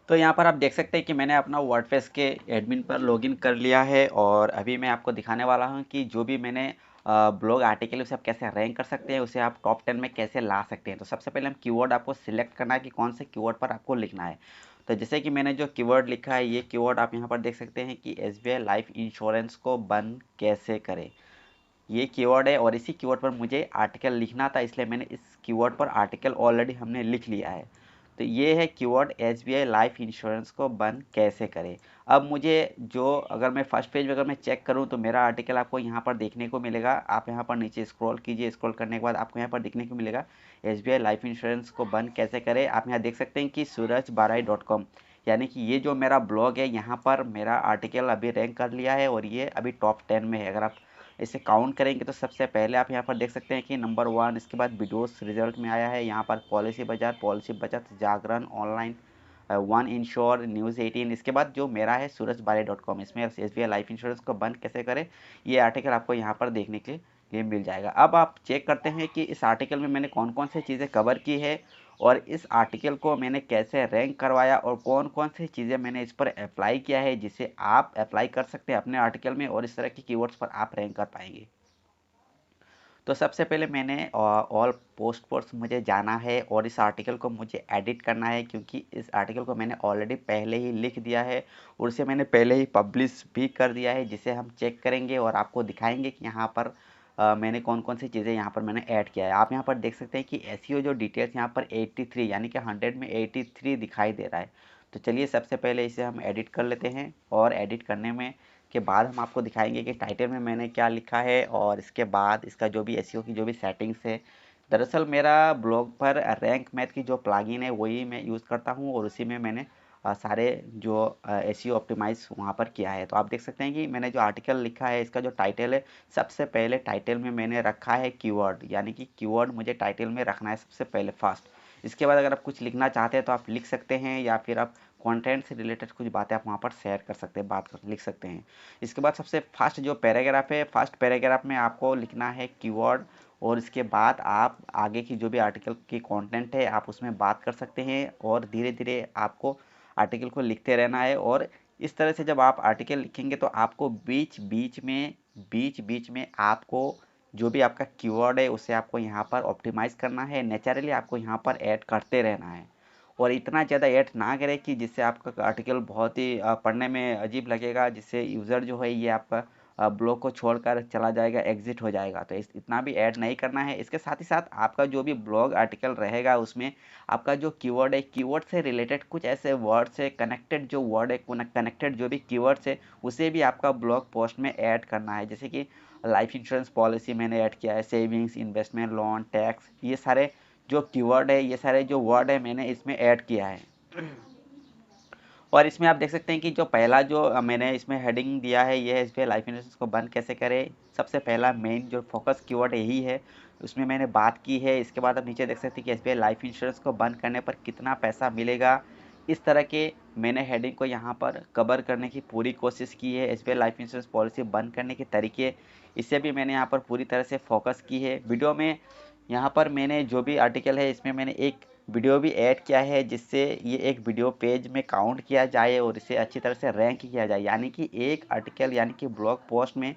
तो यहाँ पर आप देख सकते हैं कि मैंने अपना वर्डप्रेस के एडमिन पर लॉगिन कर लिया है और अभी मैं आपको दिखाने वाला हूँ कि जो भी मैंने ब्लॉग आर्टिकल उसे आप कैसे रैंक कर सकते हैं, उसे आप टॉप 10 में कैसे ला सकते हैं। तो सबसे पहले हम कीवर्ड आपको सिलेक्ट करना है कि कौन से कीवर्ड पर आपको लिखना है। तो जैसे कि मैंने जो कीवर्ड लिखा है, ये कीवर्ड आप यहाँ पर देख सकते हैं कि एसबीआई लाइफ इंश्योरेंस को बंद कैसे करें, ये कीवर्ड है। और इसी कीवर्ड पर मुझे आर्टिकल लिखना था, इसलिए मैंने इस कीवर्ड पर आर्टिकल ऑलरेडी हमने लिख लिया है। तो ये है कीवर्ड एसबीआई लाइफ इंश्योरेंस को बंद कैसे करें। अब मुझे जो अगर मैं फर्स्ट पेज में अगर मैं चेक करूं तो मेरा आर्टिकल आपको यहाँ पर देखने को मिलेगा। आप यहाँ पर नीचे स्क्रॉल कीजिए, स्क्रॉल करने के बाद आपको यहाँ पर देखने को मिलेगा एसबीआई लाइफ इंश्योरेंस को बंद कैसे करें। आप यहाँ देख सकते हैं कि surajbarai.com, यानी कि ये जो मेरा ब्लॉग है, यहाँ पर मेरा आर्टिकल अभी रैंक कर लिया है और ये अभी टॉप 10 में है। अगर आप इसे काउंट करेंगे तो सबसे पहले आप यहाँ पर देख सकते हैं कि नंबर 1, इसके बाद वीडियोस रिजल्ट में आया है। यहाँ पर पॉलिसी बाजार, पॉलिसी बचत, जागरण ऑनलाइन, वन इंश्योर, न्यूज़ 18, इसके बाद जो मेरा है surajbarai.com, इसमें एसबीआई लाइफ इंश्योरेंस को बंद कैसे करें, ये आर्टिकल आपको यहाँ पर देखने के लिए मिल जाएगा। अब आप चेक करते हैं कि इस आर्टिकल में मैंने कौन कौन सी चीज़ें कवर की है और इस आर्टिकल को मैंने कैसे रैंक करवाया और कौन कौन सी चीज़ें मैंने इस पर अप्लाई किया है, जिसे आप अप्लाई कर सकते हैं अपने आर्टिकल में और इस तरह की कीवर्ड्स पर आप रैंक कर पाएंगे। तो सबसे पहले मैंने ऑल पोस्ट पर मुझे जाना है और इस आर्टिकल को मुझे एडिट करना है, क्योंकि इस आर्टिकल को मैंने ऑलरेडी पहले ही लिख दिया है और उसे मैंने पहले ही पब्लिश भी कर दिया है, जिसे हम चेक करेंगे और आपको दिखाएंगे कि यहाँ पर मैंने कौन कौन सी चीज़ें यहाँ पर मैंने ऐड किया है। आप यहाँ पर देख सकते हैं कि एसईओ जो डिटेल्स यहाँ पर 83, यानी कि 100 में 83 दिखाई दे रहा है। तो चलिए सबसे पहले इसे हम एडिट कर लेते हैं और एडिट करने में के बाद हम आपको दिखाएंगे कि टाइटल में मैंने क्या लिखा है और इसके बाद इसका जो भी एसईओ की जो भी सेटिंग्स है। दरअसल मेरा ब्लॉग पर रैंक मैथ की जो प्लगइन है वही मैं यूज़ करता हूँ और उसी में मैंने सारे जो एसईओ ऑप्टिमाइज वहाँ पर किया है। तो आप देख सकते हैं कि मैंने जो आर्टिकल लिखा है, इसका जो टाइटल है, सबसे पहले टाइटल में मैंने रखा है कीवर्ड, यानी कि कीवर्ड मुझे टाइटल में रखना है सबसे पहले फर्स्ट। इसके बाद अगर आप कुछ लिखना चाहते हैं तो आप लिख सकते हैं, या फिर आप कंटेंट से रिलेटेड कुछ बातें आप वहाँ पर शेयर कर सकते हैं, लिख सकते हैं। इसके बाद सबसे फर्स्ट जो पैराग्राफ है, फर्स्ट पैराग्राफ में आपको लिखना है कीवर्ड और इसके बाद आप आगे की जो भी आर्टिकल की कंटेंट है आप उसमें बात कर सकते हैं और धीरे धीरे आपको आर्टिकल को लिखते रहना है। और इस तरह से जब आप आर्टिकल लिखेंगे तो आपको बीच बीच में आपको जो भी आपका कीवर्ड है उसे आपको यहाँ पर ऑप्टिमाइज़ करना है, नेचुरली आपको यहाँ पर ऐड करते रहना है। और इतना ज़्यादा ऐड ना करें कि जिससे आपका आर्टिकल बहुत ही पढ़ने में अजीब लगेगा, जिससे यूज़र जो है ये आपका ब्लॉग को छोड़कर चला जाएगा, एग्जिट हो जाएगा। तो इतना भी ऐड नहीं करना है। इसके साथ ही साथ आपका जो भी ब्लॉग आर्टिकल रहेगा उसमें आपका जो कीवर्ड है, कीवर्ड से रिलेटेड कुछ ऐसे वर्ड से कनेक्टेड जो वर्ड है, कनेक्टेड जो भी कीवर्ड्स है, उसे भी आपका ब्लॉग पोस्ट में ऐड करना है। जैसे कि लाइफ इंश्योरेंस पॉलिसी मैंने ऐड किया है, सेविंग्स, इन्वेस्टमेंट, लोन, टैक्स, ये सारे जो कीवर्ड है, ये सारे जो वर्ड है मैंने इसमें ऐड किया है। और इसमें आप देख सकते हैं कि जो पहला जो मैंने इसमें हेडिंग दिया है, ये है एसबीआई लाइफ इंश्योरेंस को बंद कैसे करें। सबसे पहला मेन जो फोकस कीवर्ड यही है, उसमें मैंने बात की है। इसके बाद आप नीचे देख सकते हैं कि एसबीआई लाइफ इंश्योरेंस को बंद करने पर कितना पैसा मिलेगा। इस तरह के मैंने हेडिंग को यहाँ पर कवर करने की पूरी कोशिश की है। एसबीआई लाइफ इंश्योरेंस पॉलिसी बंद करने के तरीके, इसे भी मैंने यहाँ पर पूरी तरह से फोकस की है। वीडियो में यहाँ पर मैंने जो भी आर्टिकल है इसमें मैंने एक वीडियो भी ऐड किया है, जिससे ये एक वीडियो पेज में काउंट किया जाए और इसे अच्छी तरह से रैंक किया जाए, यानी कि एक आर्टिकल यानी कि ब्लॉग पोस्ट में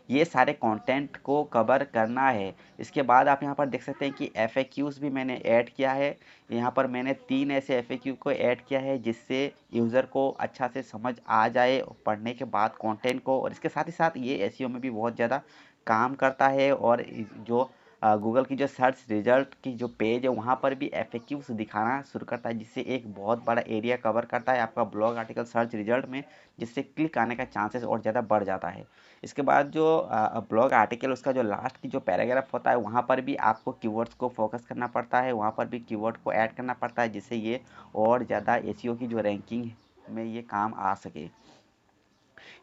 ये सारे कंटेंट को कवर करना है। इसके बाद आप यहाँ पर देख सकते हैं कि एफएक्यूज़ भी मैंने ऐड किया है। यहाँ पर मैंने 3 ऐसे एफएक्यू को ऐड किया है जिससे यूज़र को अच्छा से समझ आ जाए पढ़ने के बाद कंटेंट को। और इसके साथ ही साथ ये एसईओ में भी बहुत ज़्यादा काम करता है और जो गूगल की जो सर्च रिजल्ट की जो पेज है वहाँ पर भी एफएक्यूज दिखाना शुरू करता है, जिससे एक बहुत बड़ा एरिया कवर करता है आपका ब्लॉग आर्टिकल सर्च रिजल्ट में, जिससे क्लिक आने का चांसेस और ज़्यादा बढ़ जाता है। इसके बाद जो ब्लॉग आर्टिकल उसका जो लास्ट की जो पैराग्राफ होता है वहाँ पर भी आपको कीवर्ड्स को फोकस करना पड़ता है, वहाँ पर भी कीवर्ड को ऐड करना पड़ता है, जिससे ये और ज़्यादा एसईओ की जो रैंकिंग में ये काम आ सके।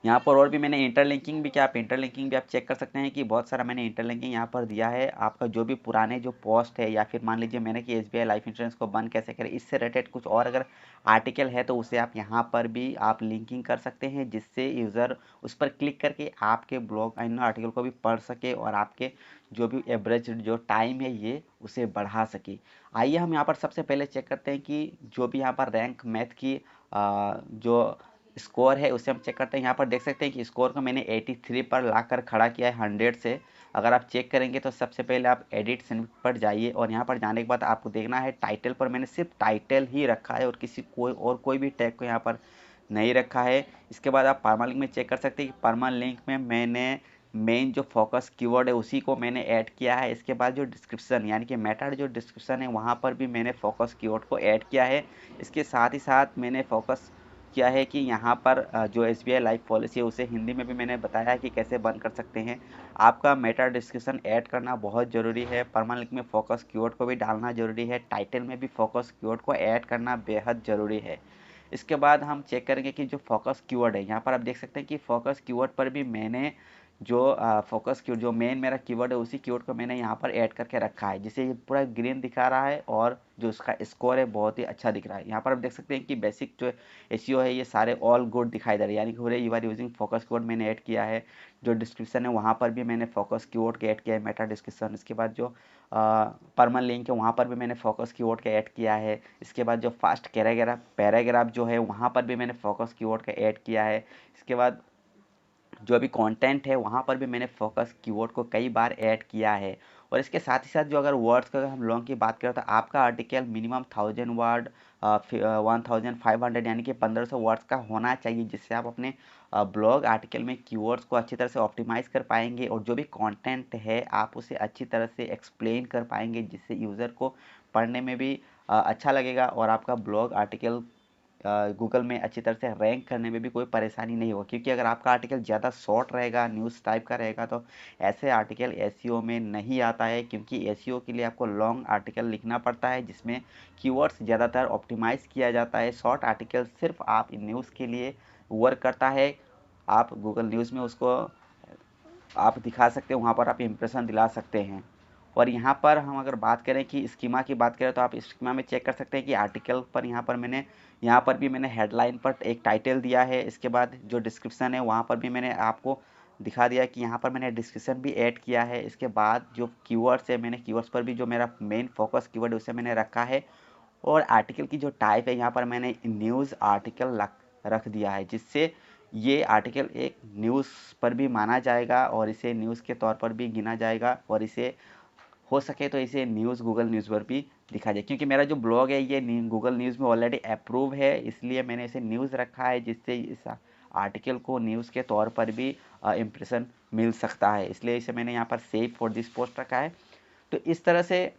यहाँ पर और भी मैंने इंटरलिंकिंग भी किया। आप इंटरलिंकिंग भी आप चेक कर सकते हैं कि बहुत सारा मैंने इंटरलिंकिंग यहाँ पर दिया है। आपका जो भी पुराने जो पोस्ट है, या फिर मान लीजिए मैंने कि एसबीआई लाइफ इंश्योरेंस को बंद कैसे करें, इससे रिलेटेड कुछ और अगर आर्टिकल है तो उसे आप यहाँ पर भी आप लिंकिंग कर सकते हैं, जिससे यूज़र उस पर क्लिक करके आपके ब्लॉग इन आर्टिकल को भी पढ़ सके और आपके जो भी एवरेज जो टाइम है ये उसे बढ़ा सके। आइए हम यहाँ पर सबसे पहले चेक करते हैं कि जो भी यहाँ पर रैंक मैथ की जो स्कोर है उसे हम चेक करते हैं। यहाँ पर देख सकते हैं कि स्कोर को मैंने 83 पर लाकर खड़ा किया है 100 से। अगर आप चेक करेंगे तो सबसे पहले आप एडिट स्निपेट पर जाइए और यहाँ पर जाने के बाद आपको देखना है टाइटल पर मैंने सिर्फ टाइटल ही रखा है और कोई भी टैग को यहाँ पर नहीं रखा है। इसके बाद आप परमालिंक में चेक कर सकते हैं कि परमालिंक में मैंने मेन जो फोकस कीवर्ड है उसी को मैंने ऐड किया है। इसके बाद जो डिस्क्रिप्शन यानी कि मेटा जो डिस्क्रिप्शन है वहाँ पर भी मैंने फोकस कीवर्ड को ऐड किया है। इसके साथ ही साथ मैंने फोकस किया है कि यहाँ पर जो SBI लाइफ पॉलिसी है उसे हिंदी में भी मैंने बताया है कि कैसे बंद कर सकते हैं। आपका मेटा डिस्क्रिप्शन ऐड करना बहुत ज़रूरी है। परमालिंक में फोकस कीवर्ड को भी डालना ज़रूरी है। टाइटल में भी फोकस कीवर्ड को ऐड करना बेहद ज़रूरी है। इसके बाद हम चेक करेंगे कि जो फोकस कीवर्ड है यहाँ पर आप देख सकते हैं कि फोकस कीवर्ड पर भी मैंने जो फोकस कीवर्ड जो मेन मेरा कीवर्ड है उसी कीवर्ड को मैंने यहाँ पर ऐड करके रखा है, जिससे ये पूरा ग्रीन दिखा रहा है और जो उसका स्कोर है बहुत ही अच्छा दिख रहा है। यहाँ पर आप देख सकते हैं कि बेसिक जो एसईओ है ये सारे ऑल गुड दिखाई दे रहे हैं, यानी कि पूरे you are using focus keyword मैंने ऐड किया है। जो डिस्क्रिप्शन है वहाँ पर भी मैंने फोकस कीवर्ड के ऐड किया है, मेटा डिस्क्रिप्शन। इसके बाद जो परमल लिंक है वहाँ पर भी मैंने फोकस कीवर्ड का ऐड किया है। इसके बाद जो फास्ट पैराग्राफ जो है वहाँ पर भी मैंने फोकस कीवर्ड का ऐड किया है। इसके बाद जो अभी कंटेंट है वहाँ पर भी मैंने फोकस कीवर्ड को कई बार ऐड किया है। और इसके साथ ही साथ जो अगर वर्ड्स का अगर हम लॉन्ग की बात करें तो आपका आर्टिकल मिनिमम 1000 वर्ड 1500 यानी कि 1500 वर्ड्स का होना चाहिए, जिससे आप अपने ब्लॉग आर्टिकल में कीवर्ड्स को अच्छी तरह से ऑप्टिमाइज कर पाएंगे और जो भी कंटेंट है आप उसे अच्छी तरह से एक्सप्लेन कर पाएंगे, जिससे यूज़र को पढ़ने में भी अच्छा लगेगा और आपका ब्लॉग आर्टिकल गूगल में अच्छी तरह से रैंक करने में भी कोई परेशानी नहीं होगी। क्योंकि अगर आपका आर्टिकल ज़्यादा शॉर्ट रहेगा, न्यूज़ टाइप का रहेगा, तो ऐसे आर्टिकल एसईओ में नहीं आता है। क्योंकि एसईओ के लिए आपको लॉन्ग आर्टिकल लिखना पड़ता है जिसमें कीवर्ड्स ज़्यादातर ऑप्टिमाइज़ किया जाता है। शॉर्ट आर्टिकल सिर्फ आप न्यूज़ के लिए वर्क करता है। आप गूगल न्यूज़ में उसको आप दिखा सकते हैं, वहाँ पर आप इंप्रेशन दिला सकते हैं। और यहाँ पर हम अगर बात करें कि स्कीमा की बात करें तो आप स्कीमा में चेक कर सकते हैं कि आर्टिकल पर यहाँ पर भी मैंने हेडलाइन पर एक टाइटल दिया है। इसके बाद जो डिस्क्रिप्शन है वहाँ पर भी मैंने आपको दिखा दिया कि यहाँ पर मैंने डिस्क्रिप्शन भी ऐड किया है। इसके बाद जो कीवर्ड्स है मैंने कीवर्ड्स पर भी जो मेरा मेन फोकस कीवर्ड है उसे मैंने रखा है। और आर्टिकल की जो टाइप है यहाँ पर मैंने न्यूज़ आर्टिकल रख दिया है, जिससे ये आर्टिकल एक न्यूज़ पर भी माना जाएगा और इसे न्यूज़ के तौर पर भी गिना जाएगा और इसे हो सके तो इसे न्यूज़ गूगल न्यूज़ पर भी दिखा जाए। क्योंकि मेरा जो ब्लॉग है ये गूगल न्यूज़ में ऑलरेडी अप्रूव है, इसलिए मैंने इसे न्यूज़ रखा है, जिससे इस आर्टिकल को न्यूज़ के तौर पर भी इम्प्रेशन मिल सकता है। इसलिए इसे मैंने यहाँ पर सेव फॉर दिस पोस्ट रखा है। तो इस तरह से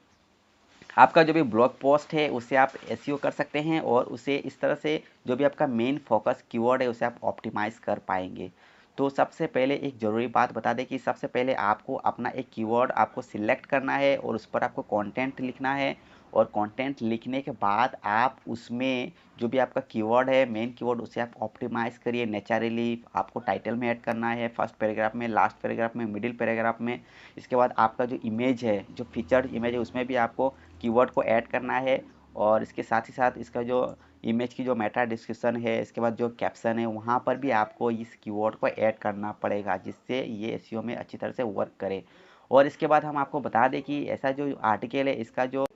आपका जो भी ब्लॉग पोस्ट है उसे आप एसईओ कर सकते हैं और उसे इस तरह से जो भी आपका मेन फोकस कीवर्ड है उसे आप ऑप्टिमाइज कर पाएंगे। तो सबसे पहले एक ज़रूरी बात बता दें कि सबसे पहले आपको अपना एक कीवर्ड आपको सिलेक्ट करना है और उस पर आपको कंटेंट लिखना है। और कंटेंट लिखने के बाद आप उसमें जो भी आपका कीवर्ड है मेन कीवर्ड उसे आप ऑप्टिमाइज करिए नेचुरली। आपको टाइटल में ऐड करना है, फर्स्ट पैराग्राफ में, लास्ट पैराग्राफ में, मिडिल पैराग्राफ में। इसके बाद आपका जो इमेज है, जो फीचर्ड इमेज है, उसमें भी आपको कीवर्ड को ऐड करना है। और इसके साथ ही साथ इसका जो इमेज की जो मेटा डिस्क्रिप्शन है, इसके बाद जो कैप्शन है, वहाँ पर भी आपको इस कीवर्ड को ऐड करना पड़ेगा, जिससे ये एसईओ में अच्छी तरह से वर्क करे। और इसके बाद हम आपको बता दें कि ऐसा जो आर्टिकल है इसका जो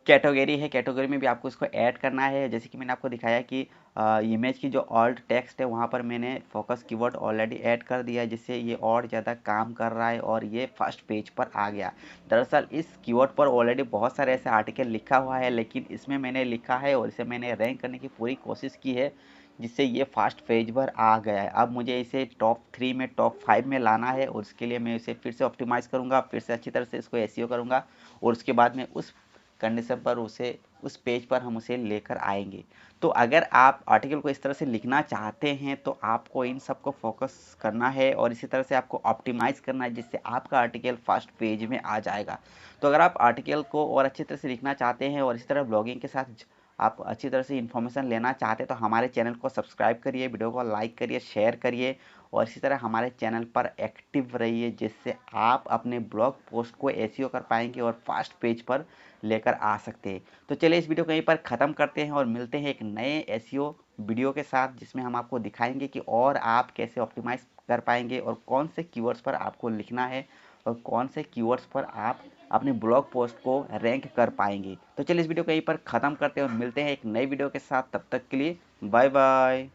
कैटेगरी है, कैटेगरी में भी आपको इसको ऐड करना है। जैसे कि मैंने आपको दिखाया कि इमेज की जो ऑल्ट टेक्स्ट है वहाँ पर मैंने फोकस कीवर्ड ऑलरेडी ऐड कर दिया है, जिससे ये और ज़्यादा काम कर रहा है और ये फर्स्ट पेज पर आ गया। दरअसल इस कीवर्ड पर ऑलरेडी बहुत सारे ऐसे आर्टिकल लिखा हुआ है, लेकिन इसमें मैंने लिखा है और इसे मैंने रैंक करने की पूरी कोशिश की है, जिससे ये फर्स्ट पेज पर आ गया है। अब मुझे इसे टॉप 3 में, टॉप 5 में लाना है और उसके लिए मैं इसे फिर से ऑप्टिमाइज करूँगा, फिर से अच्छी तरह से इसको एसईओ करूँगा और उसके बाद में उस कंडीशन पर उस पेज पर हम उसे लेकर आएंगे। तो अगर आप आर्टिकल को इस तरह से लिखना चाहते हैं तो आपको इन सब को फोकस करना है और इसी तरह से आपको ऑप्टिमाइज़ करना है, जिससे आपका आर्टिकल फर्स्ट पेज में आ जाएगा। तो अगर आप आर्टिकल को और अच्छी तरह से लिखना चाहते हैं और इसी तरह ब्लॉगिंग के साथ आप अच्छी तरह से इन्फॉर्मेशन लेना चाहते हैं तो हमारे चैनल को सब्सक्राइब करिए, वीडियो को लाइक करिए, शेयर करिए और इसी तरह हमारे चैनल पर एक्टिव रहिए, जिससे आप अपने ब्लॉग पोस्ट को एसईओ कर पाएंगे और फर्स्ट पेज पर लेकर आ सकते हैं। तो चलिए इस वीडियो को यहीं पर ख़त्म करते हैं और मिलते हैं एक नए एसईओ वीडियो के साथ, जिसमें हम आपको दिखाएंगे कि और आप कैसे ऑप्टिमाइज़ कर पाएंगे और कौन से कीवर्ड्स पर आपको लिखना है और कौन से कीवर्ड्स पर आप अपने ब्लॉग पोस्ट को रैंक कर पाएंगे। तो चलिए इस वीडियो को यहीं पर ख़त्म करते हैं और मिलते हैं एक नई वीडियो के साथ। तब तक के लिए बाय बाय।